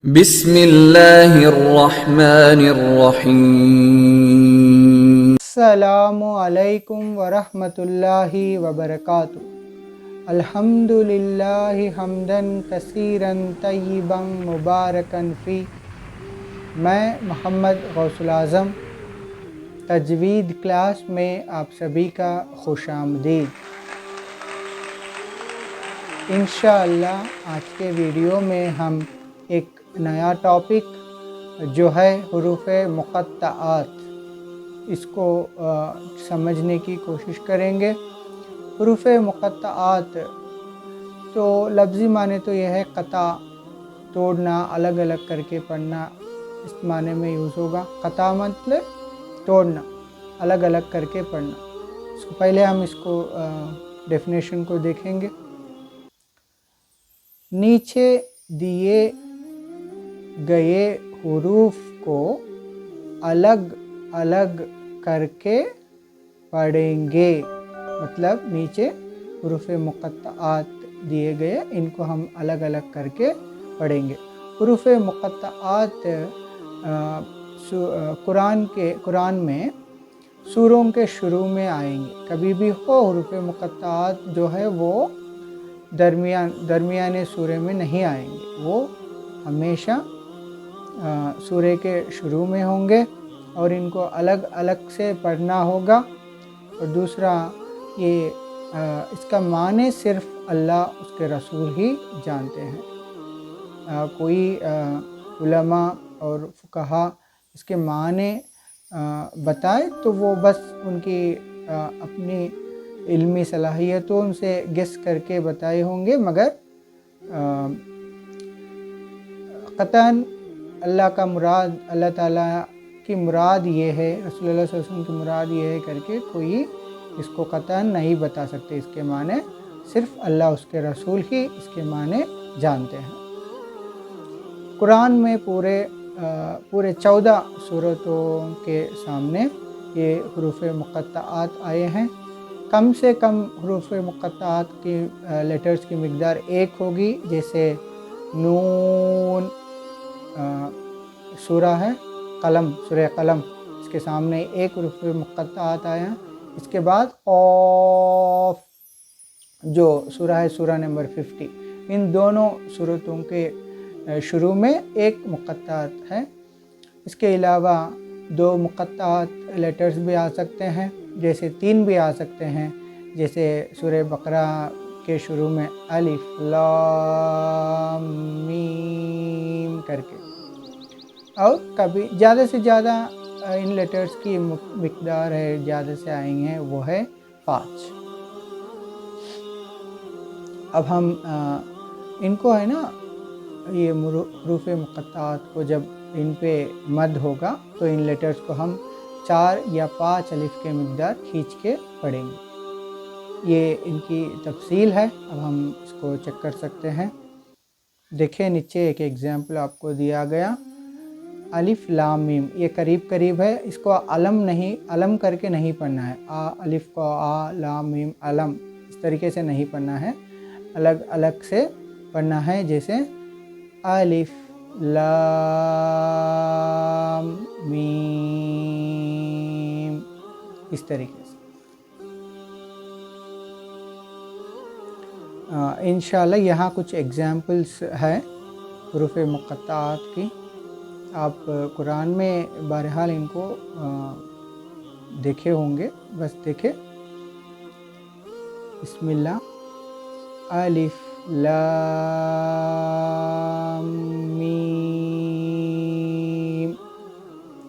بسم اللہ الرحمن الرحیم۔ السلام علیکم ورحمۃ اللہ وبرکاتہ۔ الحمد للہ حمدن کثیرن طیبا مبارکن فی۔ میں محمد غوث الاعظم تجوید کلاس میں آپ سبھی کا خوش آمدید۔ انشاءاللہ آج کے ویڈیو میں ہم ایک نیا ٹاپک جو ہے حروف مقطعات، اس کو سمجھنے کی کوشش کریں گے۔ حروف مقطعات تو لفظی معنی تو یہ ہے قطع، توڑنا، الگ الگ کر کے پڑھنا، اس معنی میں یوز ہوگا۔ قطع مطلب توڑنا، الگ الگ کر کے پڑھنا۔ اس کو پہلے ہم اس کو ڈیفینیشن کو دیکھیں گے۔ نیچے دیے گئے حروف کو الگ الگ کر کے پڑھیں گے، مطلب نیچے حروف مقطعات دیے گئے، ان کو ہم الگ الگ کر کے پڑھیں گے۔ حروف مقطعات قرآن میں سوروں کے شروع میں آئیں گے۔ کبھی بھی ہو حروف مقطعات جو ہے وہ درمیان سورے میں نہیں آئیں گے، وہ ہمیشہ سورے کے شروع میں ہوں گے اور ان کو الگ الگ سے پڑھنا ہوگا۔ اور دوسرا یہ اس کا معنی صرف اللہ اس کے رسول ہی جانتے ہیں۔ کوئی علماء اور فقہا اس کے معنی بتائے تو وہ بس ان کی اپنی علمی صلاحیتوں سے گیس کر کے بتائے ہوں گے، مگر قطعاً اللہ کا مراد، اللہ تعالیٰ کی مراد یہ ہے، رسول اللہ صلی اللہ علیہ وسلم کی مراد یہ ہے کر کے کوئی اس کو قطعاً نہیں بتا سکتے۔ اس کے معنی صرف اللہ اس کے رسول ہی اس کے معنی جانتے ہیں۔ قرآن میں پورے 14 سورتوں کے سامنے یہ حروف مقطعات آئے ہیں۔ کم سے کم حروف مقطعات کی لیٹرز کی مقدار 1 ہوگی، جیسے نون سورہ ہے قلم، سورہ قلم، اس کے سامنے 1 حروف مقطعات آیا۔ اس کے بعد قاف جو سورہ ہے، سورہ نمبر 50، ان دونوں سورتوں کے شروع میں 1 مقطعات ہے۔ اس کے علاوہ 2 مقطعات لیٹرز بھی آ سکتے ہیں، جیسے 3 بھی آ سکتے ہیں، جیسے سورہ بقرہ کے شروع میں الف لام میم کر کے۔ اور کبھی زیادہ سے زیادہ ان لیٹرز کی مقدار ہے، زیادہ سے آئیں ہیں، وہ ہے 5۔ اب ہم ان کو ہے نا، یہ حروف مقطعات کو جب ان پہ مد ہوگا تو ان لیٹرز کو ہم 4 یا 5 الف کے مقدار کھینچ کے پڑھیں گے۔ یہ ان کی تفصیل ہے، اب ہم اس کو چیک کر سکتے ہیں۔ دیکھیں نیچے ایک ایگزامپل آپ کو دیا گیا، الف لام میم، یہ قریب قریب ہے، اس کو علم کر کے نہیں پڑھنا ہے۔ الف کو لام میم علم، اس طریقے سے نہیں پڑھنا ہے، الگ الگ سے پڑھنا ہے، جیسے الف لام میم، اس طریقے سے۔ انشاءاللہ یہاں کچھ ایگزامپلس ہے حروف مقطعات کی، آپ قرآن میں بہرحال ان کو دیکھے ہوں گے، بس دیکھیں۔ بسم اللہ، الف لام میم،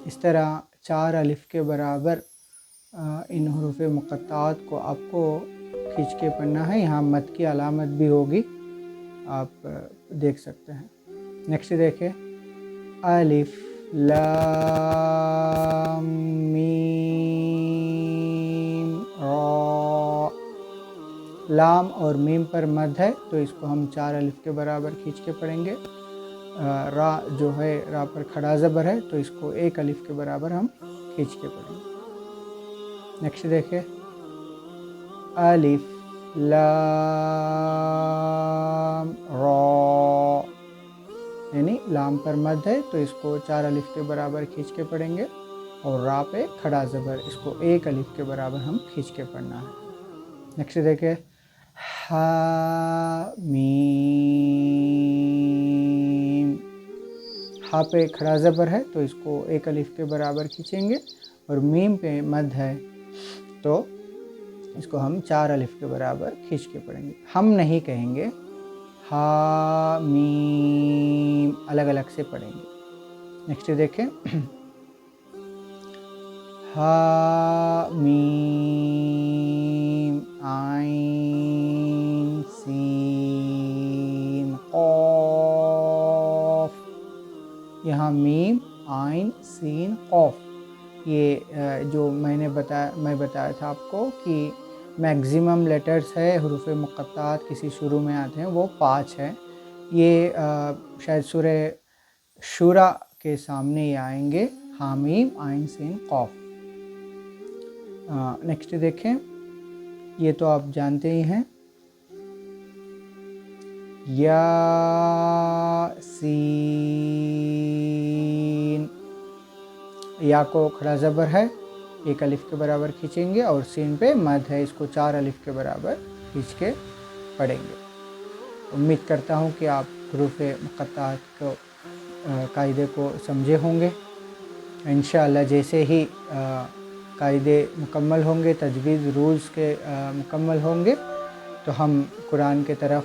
اس طرح 4 الف کے برابر ان حروف مقطعات کو آپ کو کھینچ کے پڑھنا ہے۔ یہاں مد کی علامت بھی ہوگی، آپ دیکھ سکتے ہیں۔ نیکسٹ دیکھیں، الف لام میم را، لام اور میم پر مد ہے تو اس کو ہم 4 الف کے برابر کھینچ کے پڑھیں گے۔ را جو ہے، را پر کھڑا زبر ہے تو اس کو 1 الف کے برابر ہم کھینچ کے پڑھیں گے۔ نیکسٹ دیکھیں، الف لام را، یعنی لام پر مد ہے تو اس کو 4 الف کے برابر کھینچ کے پڑھیں گے، اور را پہ کھڑا زبر اس کو 1 الف کے برابر ہم کھینچ کے پڑھنا ہے۔ نیکسٹ دیکھیں ہا میم، ہا پہ کھڑا زبر ہے تو اس کو 1 الف کے برابر کھینچیں گے، اور میم پہ مد ہے تو اس کو ہم 4 الف کے برابر کھینچ کے پڑھیں گے۔ ہم نہیں کہیں گے، ہا میم الگ الگ سے پڑھیں گے۔ نیکسٹ دیکھیں ہا میم عین سین قاف، یہاں میم عین سین قاف، یہ جو میں بتایا تھا آپ کو کہ میگزیمم لیٹرز ہے، حروف مقطعات کسی شروع میں آتے ہیں وہ 5 ہیں۔ یہ شاید سورہ شورا کے سامنے یہ آئیں گے، حامیم عین سین قاف۔ نیکسٹ دیکھیں، یہ تو آپ جانتے ہی ہیں، یاسین، یا کو کھڑا زبر ہے 1 الف کے برابر کھینچیں گے، اور سین پہ مد ہے اس کو 4 الف کے برابر کھینچ کے پڑھیں گے۔ امید کرتا ہوں کہ آپ حروف مقطعات کو قاعدے کو سمجھے ہوں گے۔ انشاءاللہ جیسے ہی قاعدے مکمل ہوں گے، تجوید رولز کے مکمل ہوں گے، تو ہم قرآن کے طرف،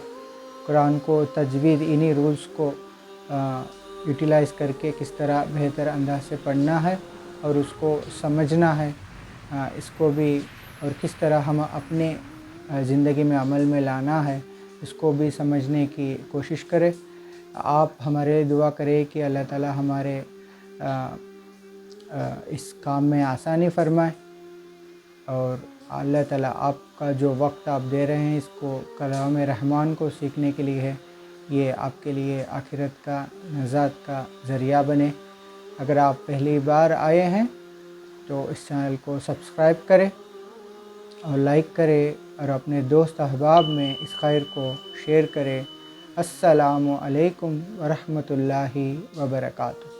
قرآن کو تجوید انہی رولز کو یوٹیلائز کر کے کس طرح بہتر انداز سے پڑھنا ہے اور اس کو سمجھنا ہے، اس کو بھی، اور کس طرح ہم اپنے زندگی میں عمل میں لانا ہے، اس کو بھی سمجھنے کی کوشش کریں۔ آپ ہمارے لیے دعا کریں کہ اللہ تعالی ہمارے اس کام میں آسانی فرمائے، اور اللہ تعالیٰ آپ کا جو وقت آپ دے رہے ہیں اس کو کلام رحمان کو سیکھنے کے لیے ہے، یہ آپ کے لیے آخرت کا نجات کا ذریعہ بنے۔ اگر آپ پہلی بار آئے ہیں تو اس چینل کو سبسکرائب کریں اور لائک کریں، اور اپنے دوست احباب میں اس خیر کو شیئر کریں۔ السلام علیکم ورحمۃ اللہ وبرکاتہ۔